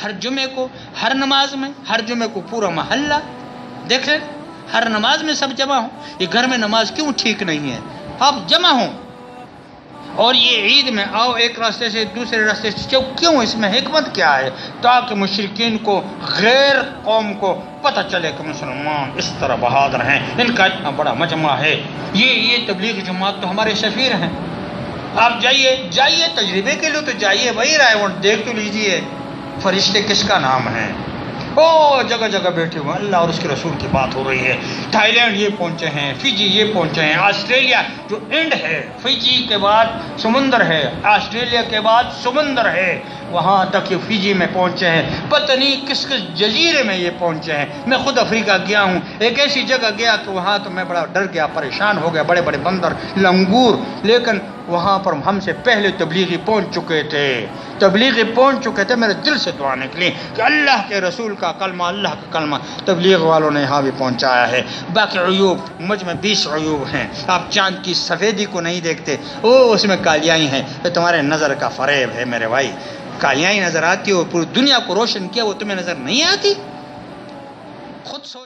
ہر جمعے کو، ہر نماز میں، ہر جمعے کو پورا محلہ دیکھ لیں، ہر نماز میں سب جمع ہوں. یہ گھر میں نماز کیوں ٹھیک نہیں ہے؟ آپ جمع ہوں. اور یہ عید میں آؤ ایک راستے سے دوسرے راستے سے، کیوں؟ اس میں حکمت کیا ہے؟ تاکہ مشرکین کو، غیر قوم کو پتہ چلے کہ مسلمان اس طرح بہادر ہیں، ان کا اتنا بڑا مجمع ہے. یہ تبلیغ جماعت تو ہمارے سفیر ہیں. آپ جائیے تجربے کے لیے تو جائیے بھائی، رائے ووٹ دیکھ تو لیجئے فرشتے کس کا نام ہے. جگہ جگہ بیٹھے ہوئے اللہ اور اس کے رسول کی بات ہو رہی ہے. تھائی لینڈ یہ پہنچے ہیں، فیجی یہ پہنچے ہیں، آسٹریلیا جو اینڈ ہے، فیجی کے بعد سمندر ہے، آسٹریلیا کے بعد سمندر ہے، وہاں تک یہ فیجی میں پہنچے ہیں. پتہ نہیں کس جزیرے میں یہ پہنچے ہیں. میں خود افریقہ گیا ہوں، ایک ایسی جگہ گیا کہ وہاں تو میں بڑا ڈر گیا، پریشان ہو گیا. بڑے بڑے بندر، لنگور، لیکن وہاں پر ہم سے پہلے تبلیغی پہنچ چکے تھے. میرے دل سے دعا نکلی کہ اللہ کے رسول کا کلمہ، اللہ کا کلمہ تبلیغ والوں نے یہاں بھی پہنچایا ہے. باقی عیوب، مجھ میں 20 عیوب ہیں. آپ چاند کی سفیدی کو نہیں دیکھتے، اس میں کالیائی ہیں. یہ تمہارے نظر کا فریب ہے میرے بھائی. کالیائی نظر آتی ہو، پوری دنیا کو روشن کیا، وہ تمہیں نظر نہیں آتی؟ خود سوچ.